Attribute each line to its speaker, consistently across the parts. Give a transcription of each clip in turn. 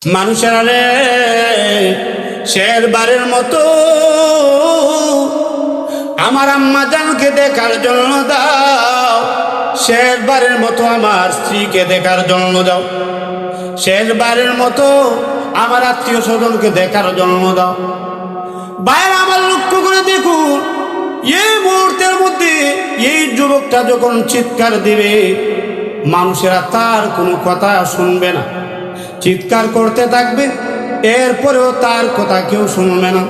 Speaker 1: মানুষেরা রে শেরবারের মতো আমার আম্মা জানকে দেখার জন্য দাও, শেরবারের মতো আমার স্ত্রীকে দেখার জন্য দাও, শেরবারের মতো আমার আত্মীয় স্বজনকে দেখার জন্য দাও। বাইরে আমার লক্ষ্য করে দেখুন, এই মুহূর্তের মধ্যে এই যুবকটা যখন চিৎকার দিবে, মানুষেরা তার কোনো কথা শুনবে না, চিৎকার করতে থাকবে, এরপরেও তার কথা কেউ শুনবে না।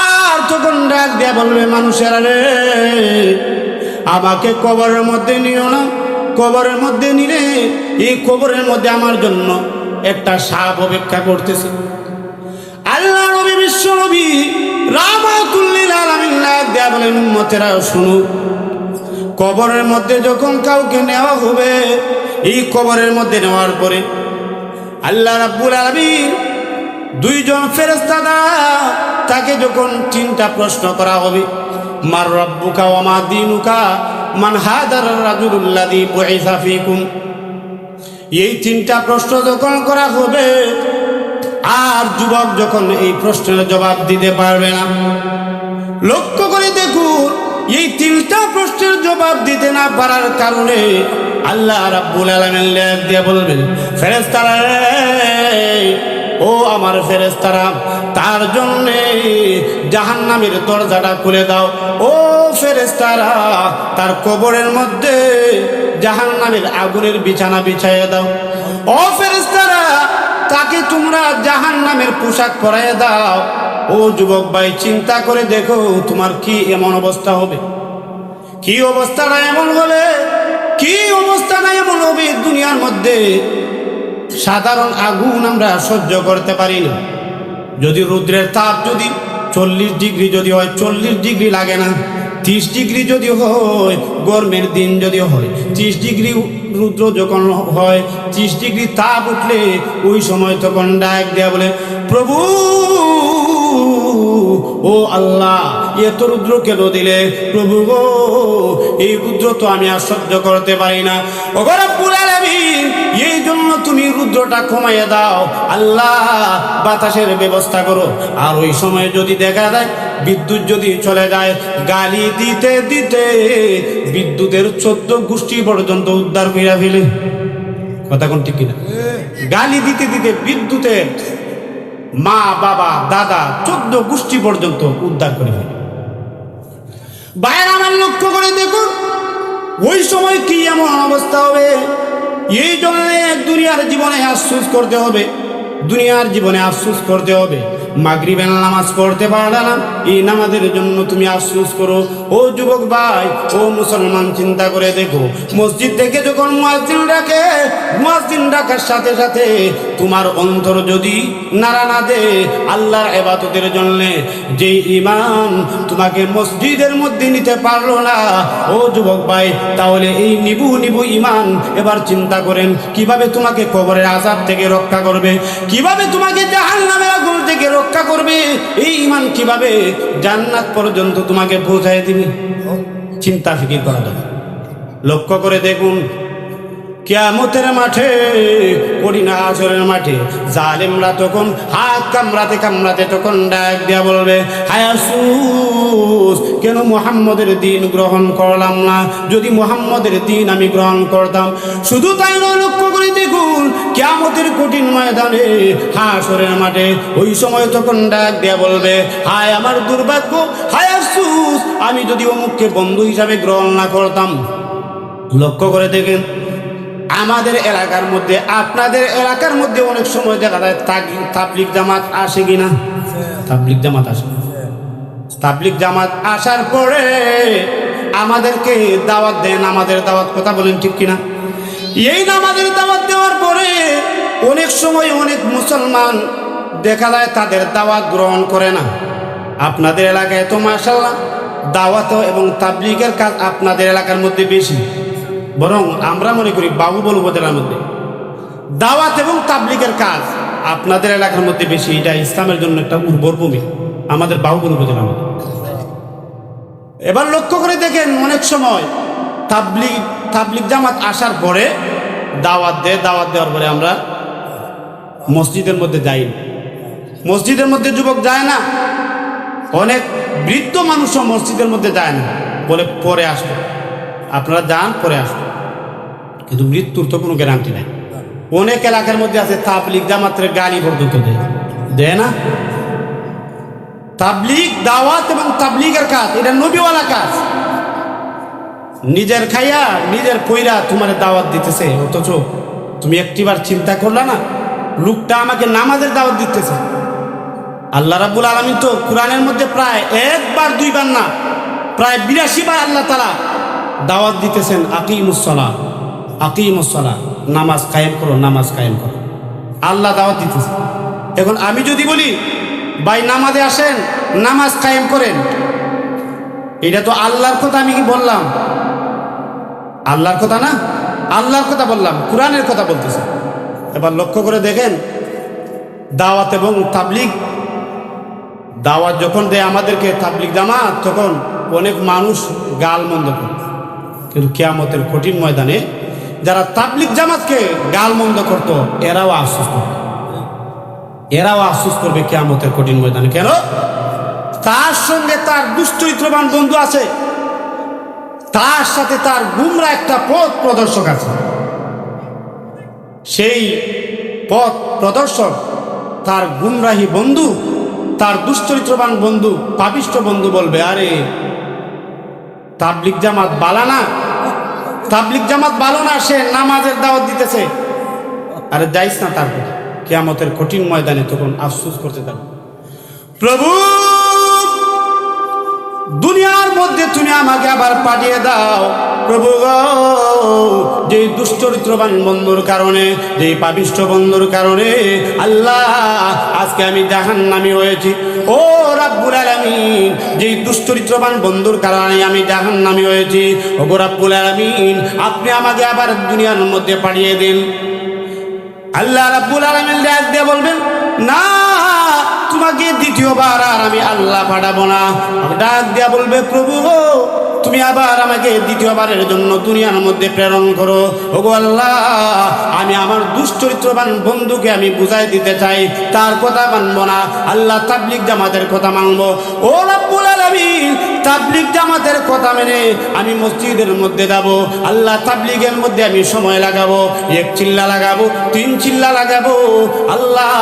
Speaker 1: আর তখন ডাক দিয়া বলবে, মানুষেরা রে আমাকে কবরের মধ্যে নিও না, কবরের মধ্যে নিলে এই কবরের মধ্যে আমার জন্য একটা সাপ অপেক্ষা করতেছে। আল্লাহ নবী বিশ্ব নবী রাহমাতুল লিল আলামিন ডাক দিয়া বলেন, উম্মতেরা শুনো, কবরের মধ্যে যখন কাউকে নেওয়া হবে, এই কবরের মধ্যে নেওয়ার পরে আল্লাহ রাব্বুল আলামিন দুইজন ফেরেশতা তাকে যখন তিনটা প্রশ্ন করা হবে, মার রাব্বুকা ওয়া মা দীনুকা মান হাদার রাজুলুল্লাযী বুইসা ফীকুম, এই তিনটা প্রশ্ন যখন করা হবে, আর যুবক যখন এই প্রশ্নের জবাব দিতে পারবে না, লক্ষ্য করে দেখুন, এই তিনটা প্রশ্নের জবাব দিতে না পারার কারণে আল্লাহ রাব্বুল আলামিন লেখ দিয়ে বলবেন, ফেরেশতারা ও আমার ফেরেশতারা, তার জন্য জাহান্নামের দরজাটা খুলে দাও। ও ফেরেশতারা, তার কবরের মধ্যে জাহান্নামের আগুনের বিছানা বিছাইয়ে দাও। ও ফেরেশতারা, তাকে তোমরা জাহান্নামের পোশাক পরাইয়ে দাও। ও যুবক ভাই, চিন্তা করে দেখো তোমার কি এমন অবস্থা হবে, কি অবস্থাটা এমন হলে, কি অবস্থাটা এমন হবে। দুনিয়ার মধ্যে সাধারণ আগুন আমরা সহ্য করতে পারি না, যদি রৌদ্রের তাপ যদি 40 ডিগ্রি যদি হয়, 40 ডিগ্রি লাগে না, 30 ডিগ্রি যদি হয়, গরমের দিন যদি হয় 30 ডিগ্রি রৌদ্র যখন হয়, 30 ডিগ্রি তাপ উঠলে ওই সময় তখন ডাক দেয়া বলে, প্রভু ও আল্লাহ, এত রুদ্র কেন দিলে প্রভু গো, এই রুদ্র তো আমি আর সহ্য করতে পারি না। ও রব্বুল আলামিন, এই জন্য তুমি রুদ্রটা কমাইয়া দাও, আল্লাহ বাতাসের ব্যবস্থা করো। আর ওই সময় যদি দেখা যায় বিদ্যুৎ যদি চলে যায়, গালি দিতে দিতে বিদ্যুতের 14 গোষ্ঠী পর্যন্ত উদ্ধার কইরা ফেলে। কথা কোন ঠিক কিনা? গালি দিতে দিতে বিদ্যুতের মা বাবা দাদা 14 গোষ্ঠী পর্যন্ত উদ্ধার করে ফেলে। বাইরে আমার লক্ষ্য করে দেখুন, ওই সময় কি এমন অবস্থা হবে। এই জন্য দুনিয়ার জীবনে আফসোস করতে হবে, দুনিয়ার জীবনে আফসোস করতে হবে। মাগরিবের নামাজ পড়তে পারলে না, এই নামাজের জন্য তুমি আফসোস করো। ও যুবক ভাই, ও মুসলমান, চিন্তা করে দেখো, মসজিদ থেকে যখন মুয়াজ্জিন ডাকে, মুয়াজ্জিন ডাকার সাথে সাথে তোমার অন্তর যদি নাড়া না দে আল্লাহর ইবাদতের জন্য, যে ঈমান তোমাকে মসজিদের মধ্যে নিতে পারলো না, ও যুবক ভাই, তাহলে এই নিবু নিবু ঈমান এবার চিন্তা করেন কিভাবে তোমাকে কবরের আযাব থেকে রক্ষা করবে, কিভাবে তোমাকে জাহান্নামের আগুন থেকে রক্ষা করবে, এই ঈমান কিভাবে জান্নাত পর্যন্ত তোমাকে পৌঁছায় দিবে। চিন্তা ফিকির করা দরকার। লক্ষ্য করে দেখুন, কিয়ামতের মাঠে, কঠিন হাসরের মাঠে জালেমরা তখন হাত কামড়াতে কামড়াতে তখন ডাক দিয়া বলবে, হায় আফসোস, কেন মুহাম্মদের দিন গ্রহণ করলাম না, যদি মুহাম্মদের দিন আমি গ্রহণ করতাম। শুধু তাই নয়, লক্ষ্য করে দেখুন, কিয়ামতের কঠিন ময়দানে হাসরের মাঠে ওই সময় তখন ডাক দিয়া বলবে, হায় আমার দুর্ভাগ্য, হায় আফসোস, আমি যদি অমুককে বন্ধু হিসাবে গ্রহণ না করতাম। লক্ষ্য করে দেখেন, আমাদের এলাকার মধ্যে, আপনাদের এলাকার মধ্যে অনেক সময় দেখা যায় তাবলিগ জামাত আসে কিনা? তাবলিগ জামাত আসে। তাবলিগ জামাত আসার পরে আমাদেরকে দাওয়াত দেন, আমাদের দাওয়াত, কথা বলেন ঠিক কিনা? এই নামাজের দাওয়াত দেওয়ার পরে অনেক সময় অনেক মুসলমান দেখা যায় তাদের দাওয়াত গ্রহণ করে না। আপনাদের এলাকায় তো মাশাআল্লাহ দাওয়াত এবং তাবলিগের কাজ আপনাদের এলাকার মধ্যে বেশি, বরং আমরা মনে করি বাহুবল উপজেলার মধ্যে দাওয়াত এবং তাবলিগের কাজ আপনাদের এলাকার মধ্যে বেশি। এটা ইসলামের জন্য একটা উর্বর ভূমি আমাদের বাহুবল উপজেলার মধ্যে। এবার লক্ষ্য করে দেখেন, অনেক সময় তাবলিগ জামাত আসার পরে দাওয়াত দেওয়ার পরে আমরা মসজিদের মধ্যে যাই না, মসজিদের মধ্যে যুবক যায় না, অনেক বৃদ্ধ মানুষও মসজিদের মধ্যে যায় না, বলে পরে আসবে। আপনারা যান, পরে আসবে, কিন্তু মৃত্যুর তো কোনো গ্যারান্টি নাই। অনেক এলাকার মধ্যে আছে তাবলিগ জামাতের গালি পর্যন্ত দেয় না। তাবলিগ দাওয়াত এবং তাবলিগের কাজ এটা নবীওয়ালা কাজ। নিজের খাইয়া নিজের কইরা তোমার দাওয়াত দিতেছে, অথচ তুমি একটিবার চিন্তা করলা না লোকটা আমাকে নামাজের দাওয়াত দিতেছে। আল্লাহ রাব্বুল আলামিন তো কোরআনের মধ্যে প্রায় একবার দুইবার না, প্রায় 82 বার আল্লাহ তাআলা দাওয়াত দিতেছেন, আকিমুস-সালাহ, আকিমুস-সালাহ, নামাজ কায়েম করো, নামাজ কায়েম করো। আল্লাহ দাওয়াত দিতেছে। এখন আমি যদি বলি ভাই নামাজে আসেন, নামাজ কায়েম করেন, এটা তো আল্লাহর কথা। আমি কি বললাম? আল্লাহর কথা না, আল্লাহর কথা বললাম, কোরআনের কথা বলতেছে। এবার লক্ষ্য করে দেখেন, দাওয়াত এবং তাবলিগ, দাওয়াত যখন দেয় আমাদেরকে তাবলিগ জামাত, তখন অনেক মানুষ গাল মন্দ করে, কিন্তু কিয়ামতের কঠিন ময়দানে যারা তাবলিগ জামাতকে গাল মন্দ করতো এরাও আফসোস করবে, এরাও আফসোস করবে কিয়ামতের কঠিন ময়দানে। কেন? তার সঙ্গে তার দুশ্চরিত্রবান বন্ধু আছে, তার সাথে তার গুমরা একটা পথ প্রদর্শক আছে। সেই পথ প্রদর্শক তার গুমরাহী বন্ধু, তার দুশ্চরিত্রবান বন্ধু, পাপিষ্ঠ বন্ধু বলবে, আরে তাবলিগ জামাত বালা না, তাবলিগ জামাত ভালো না, সে নামাজের দাওয়াত দিতেছে, আরে যাইস না। তারপর কিয়ামতের কঠিন ময়দানে তখন আফসোস করতে থাকবে, প্রভু দুনিয়ার মধ্যে তুমি আমাকে আবার পাঠিয়ে দাও প্রভু গো, যে দুশ্চরিত্রবান বন্ধুর কারণে, যে পাপিষ্ঠ বন্ধুর কারণে আল্লাহ আজকে আমি জাহান্নামী হয়েছি। ও রাব্বুল আলামিন, যে দুশ্চরিত্রবান বন্ধুর কারণে আমি জাহান্নামী হয়েছি, ও রাব্বুল আলামিন আপনি আমাকে আবার দুনিয়ার মধ্যে পাঠিয়ে দিন। আল্লাহ রাব্বুল আলামিন ডাক দিয়ে বলবেন, না, তোমাকে দ্বিতীয়বার আর আমি আল্লাহ পাঠাবো না। ডাক দিয়া বলবে, প্রভু গো তুমি আবার আমাকে দ্বিতীয়বারের জন্য দুনিয়ার মধ্যে প্রেরণ করো। ওগো আল্লাহ, আমি আমার দুশ্চরিত্রবান বন্ধুকে আমি বুঝাই দিতে চাই, তার কথা মানবো না, আল্লাহ তাবলিগ জামাতের কথা মানবো। ও রাব্বুল আলামিন, তাবলিগ জামাতের কথা মেনে আমি মসজিদের মধ্যে যাব, আল্লাহ তাবলিগের মধ্যে আমি সময় লাগাবো, 1 চিল্লা লাগাবো, 3 চিল্লা লাগাবো, আল্লাহ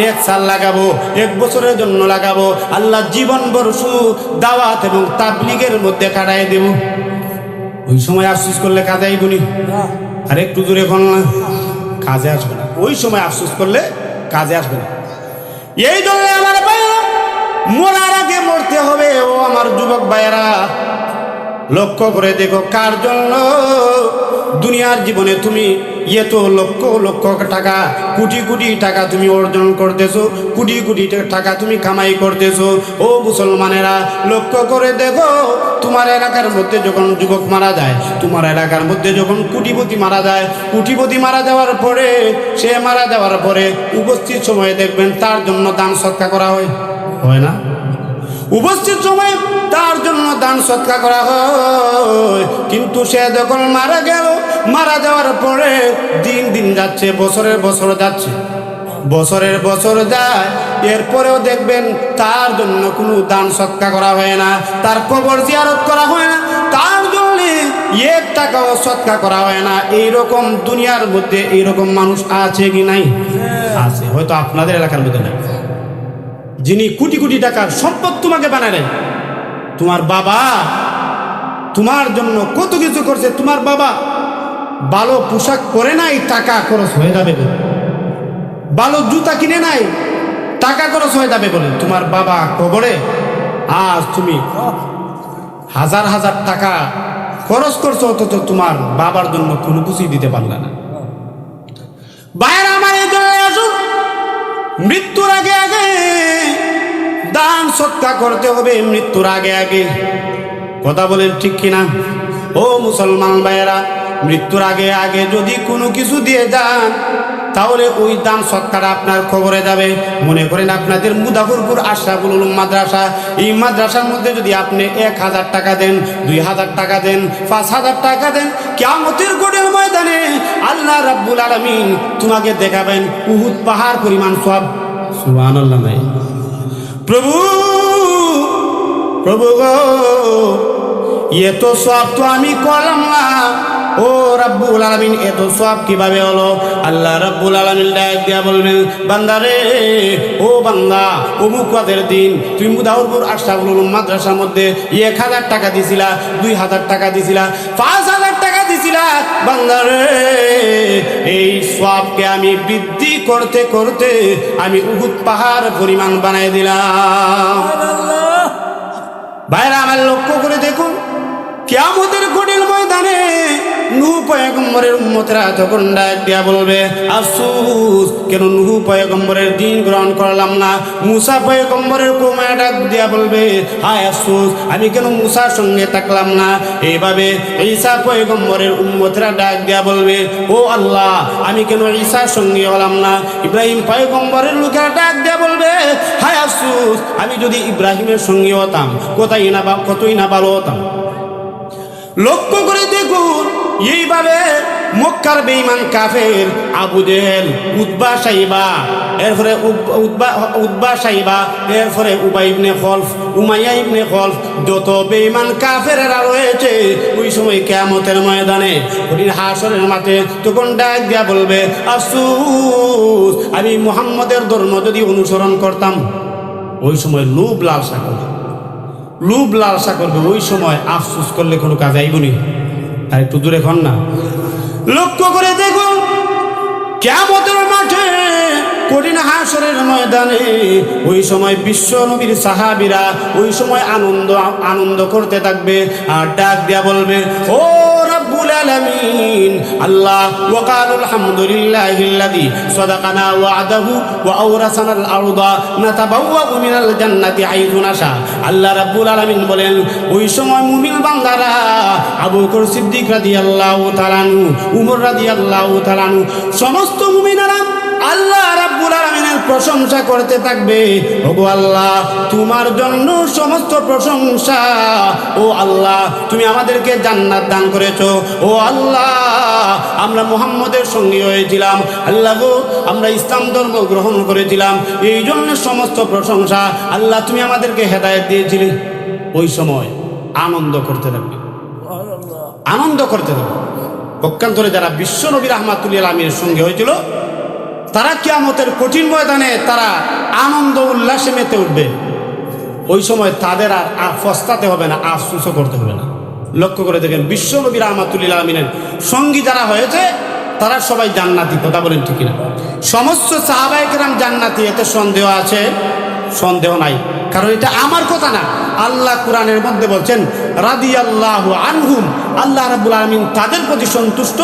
Speaker 1: 1 সাল লাগাবো, 1 বছরের জন্য লাগাবো, আল্লাহ জীবন বর্ষ দাওয়াত এবং তাবলিগের মধ্যে কাটাই দেব। ওই সময় আফসোস করলে কাজে আইবনি? আর একটু জোরে কোন না, কাজে আসবে না। ওই সময় আফসোস করলে কাজে আসবে না। এই জন্য আমার ভাইয়েরা, মরার আগে মরতে হবে। ও আমার যুবক ভাইয়েরা, লক্ষ্য করে দেখো কার জন্য দুনিয়ার জীবনে তুমি এত লক্ষ লক্ষ টাকা, কোটি কোটি টাকা তুমি অর্জন করতেছো, কোটি কোটি টাকা তুমি কামাই করতেছো। ও মুসলমানেরা, লক্ষ্য করে দেখো, তোমার এলাকার মধ্যে যখন যুবক মারা যায়, তোমার এলাকার মধ্যে যখন কোটিপতি মারা যায়, কোটিপতি মারা যাওয়ার পরে, সে মারা যাওয়ার পরে উপস্থিত সময়ে দেখবেন তার জন্য দান সৎকার করা হয় না? উপস্থিত সময় তার জন্য দান সৎকার করা হয়, কিন্তু সে যখন মারা গেল, মারা যাওয়ার পরে দিন দিন যাচ্ছে, বছরের বছর যাচ্ছে, বছরের বছর যায়, এরপরেও দেখবেন তার জন্য কোনো দান সৎকার করা হয় না, তার কবর জিয়ারত করা হয় না, তার জন্য 1 টাকাও সৎকার করা হয় না। এইরকম দুনিয়ার মধ্যে এইরকম মানুষ আছে কি নাই? আছে, হয়তো আপনাদের এলাকার মধ্যে নাই। যিনি কোটি কোটি টাকার সম্পদ তোমাকে বানালেন, তোমার বাবা তোমার জন্য কত কিছু করছে, তোমার বাবা ভালো পোশাক পরে নাই, টাকা খরচ হয়ে যাবে বলে, ভালো জুতা কিনে নাই, টাকা খরচ হয়ে যাবে বলে তোমার বাবা কবরে, আজ তুমি হাজার হাজার টাকা খরচ করছো, অথচ তোমার বাবার জন্য কোনো কিছুই দিতে পারলে না। বাইরে আমার এই জন্য আসুন, মৃত্যুর আগে আগে দান সৎকার করতে হবে, মৃত্যুর আগে আগে। কথা বলেন ঠিক কিনা? ও মুসলমান ভাইয়েরা, মৃত্যুর আগে আগে যদি কোনো কিছু দিয়ে যান, তাহলে ওই দান সৎকার আপনার খবরে যাবে। মনে করেন আপনাদের মুদাফরপুর আশরাফুল উলুম মাদ্রাসা, এই মাদ্রাসার মধ্যে যদি আপনি 1000 টাকা দেন, 2000 টাকা দেন, 5000 টাকা দেন, কিয়ামতের কঠিন ময়দানে আল্লাহ রাব্বুল আলামিন তোমাকে দেখাবেন উহুদ পাহাড় পরিমাণ সওয়াব। সুবহানাল্লাহ। নাই প্রভু, প্রভু গো, এত সওয়াব তো আমি করলাম না। ও রাব্বুল আলামিন, এত সওয়াব কিভাবে হলো? আল্লাহ রাব্বুল আলামিন ডাক দিয়া বলবেন, বান্দারে, ও বান্দা, অমুক ওয়াদের দিন তুমি মুদাউরপুর আশরাফুল উলুম মাদ্রাসার মধ্যে 1000 টাকা দিছিলা, 2000 টাকা দিছিলা, 5000 টাকা দিছিলা। বান্দারে, এই সওয়াবকে আমি বৃদ্ধি করতে করতে আমি উহুদ পাহাড় পরিমাণ বানাই দিলাম। ভাইরা আমার, লক্ষ্য করে দেখুন, কিয়ামতের কঠিন ময়দানে নূহ পয়গম্বরের উম্মতেরা তখন ডাক দিয়া বলবে, আফসোস, কেন নূহ পয়গম্বরের দিন গ্রহণ করলাম না? মুসা পয়গম্বরের কওমে ডাক দিয়া বলবে, হায় আফসোস, আমি কেন মুসার সঙ্গে থাকলাম না? এইভাবে ঈসা পয়গম্বরের উম্মতেরা ডাক দিয়া বলবে, ও আল্লাহ, আমি কেন ঈসার সঙ্গে হলাম না? ইব্রাহিম পয়গম্বরের লোকেরা ডাক দিয়া বলবে, হায় আফসোস, আমি যদি ইব্রাহিমের সঙ্গে হতাম কতই না ভালো হতাম। লক্ষ্য করে দেখুন, এইভাবে মক্কার বেঈমান কাফের আবু জেহেল, উতবা সাইবা, এরপরে উতবা সাইবা, এরপরে উবাই ইবনে খলফ, উমাইয়া ইবনে খলফ, যত বেঈমান কাফেরেরা রয়েছে, ওই সময় কিয়ামতের ময়দানে কঠিন হাসরের মাঠে তখন ডাক দিয়া বলবে, আফসোস, আমি মুহাম্মদের ধর্ম যদি অনুসরণ করতাম। ওই সময় লোভ লালসা করবে, লোভ লালসা করবে। ওই সময় আফসোস করলে কোনো কাজ আইবনি। আর একটু দূরে খন না। লক্ষ্য করে দেখুন, কিয়ামতের মাঠে কঠিন হাসরের ময়দানে ওই সময় বিশ্ব নবীর সাহাবীরা ওই সময় আনন্দ করতে থাকবে আর ডাক দিয়া বলবে, ও রাব্বুল আলামিন, আল্লাহ, ওয়া ক্বালু আলহামদুলিল্লাহিল্লাযী সাদাকানা ওয়া'দাহু ওয়া আওরাসানাল আরদা নাতাবাওয়াউ মিনাল জান্নাতি হাইযু নাশা। আল্লাহ রাব্বুল আলামিন বলেন, ওই সময় মুমিন বান্দারা আবু বকর সিদ্দিক রাদিয়াল্লাহু তাআলা আনহু, উমর রাদিয়াল্লাহু তাআলা আনহু, সমস্ত মুমিনেরা আল্লাহ রাব্বুল আলামিনের প্রশংসা করতে থাকবে। ওগো আল্লাহ, তোমার জন্য সমস্ত প্রশংসা। ও আল্লাহ, তুমি আমাদেরকে জান্নাত দান করেছো। ও আল্লাহ, আমরা মুহাম্মদের সঙ্গী হয়েছিলাম। আল্লাহ গো, আমরা ইসলাম ধর্ম গ্রহণ করেছিলাম, এই জন্য সমস্ত প্রশংসা। আল্লাহ, তুমি আমাদেরকে হেদায়েত দিয়েছিলে। ওই সময় আনন্দ করতে থাকবে, আনন্দ করতে থাকবে। পক্ষান্তরে যারা বিশ্ব নবী রাহমাতুল্লিল আলামিনের সঙ্গে হয়েছিল, তারা কিয়ামতের কঠিন ময়দানে তারা আনন্দ উল্লাসে মেতে উঠবে। ওই সময় তাদের আর পস্তাতে হবে না, আফসোসও করতে হবে না। লক্ষ্য করে দেখেন, বিশ্ব নবী রাহমাতুল্লিল আলামিনের সঙ্গী যারা হয়েছে তারা সবাই জান্নাতি। কথা বলেন ঠিক কিনা? সমস্ত সাহাবায়ে কেরাম জান্নাতি, এতে সন্দেহ আছে? সন্দেহ নাই, কারণ এটা আমার কথা না। আল্লাহ কুরআনের মধ্যে বলছেন, রাদিয়াল্লাহু আনহুম, আল্লাহ রাব্বুল আলামিন তাদের প্রতি সন্তুষ্ট,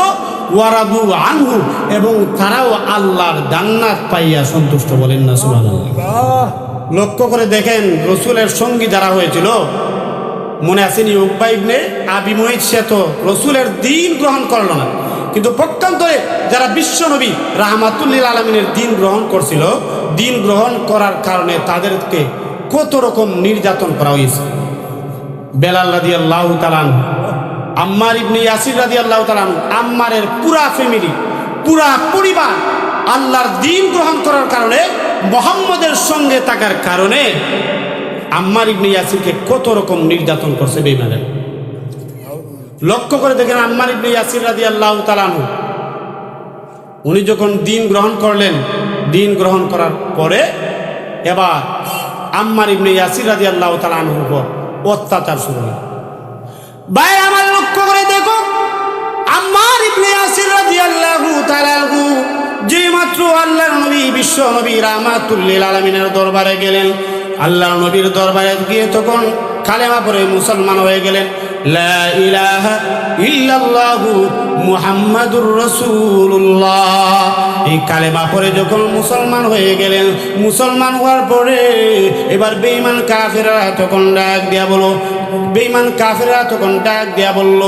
Speaker 1: ওয়ারাদু আনহু, এবং তারাও আল্লাহর জান্নাত পাইয়া সন্তুষ্ট। বলেন না সুবহানাল্লাহ। লক্ষ্য করে দেখেন, রসুলের সঙ্গী যারা হয়েছিল, মনে আসেনি উকবা ইবনে আবি মুঈত, সে তো রসুলের দিন গ্রহণ করলো না, কিন্তু পক্ষান্তরে যারা বিশ্ব নবী রাহমাতুল্লিল আলামিনের দিন গ্রহণ করছিল, দিন গ্রহণ করার কারণে তাদেরকে কত রকম নির্যাতন করা হয়েছে। বেলাল রাদিয়াল্লাহু তাআলা আনহু, আম্মার ইবনে ইয়াসির রাদিয়াল্লাহু তাআলা আনহু, আম্মারের পুরা ফ্যামিলি, পুরা পরিবার আল্লাহর দিন গ্রহণ করার কারণে, মুহাম্মদের সঙ্গে থাকার কারণে আম্মার ইবনে ইয়াসিরকে কত রকম নির্যাতন করছে বেঈমানেরা। লক্ষ্য করে দেখেন, আম্মার ইবনে ইয়াসির রাদিয়াল্লাহু তাআলা আনহু, উনি যখন দিন গ্রহণ করলেন, দিন গ্রহণ করার পরে এবার আম্মার ইবনে ইয়াসির রাদিয়াল্লাহু তাআলা আনহুর উপর অত্যাচার শুরু হলো। ভাই আমার, লক্ষ্য করে দেখো, আম্মার ইবনে ইয়াসির রাদিয়াল্লাহু তাআলা আনহু যে মাত্র আল্লাহর নবী বিশ্ব নবী রাহমাতুল্লিল আলামিনের দরবারে গেলেন, আল্লাহর নবীর দরবারে গিয়ে তখন কালেমা পড়ে মুসলমান হয়ে গেলেন। লা ইলাহা ইল্লাল্লাহু মুহাম্মাদুর রাসূলুল্লাহ, এই কালেমা পড়ে যখন মুসলমান হয়ে গেলেন, মুসলমান হওয়ার পরে এবার বেঈমান কাফেররা তখন ডাক দিয়া বলো, বেঈমান কাফেররা তখন ডাক দিয়া বলল,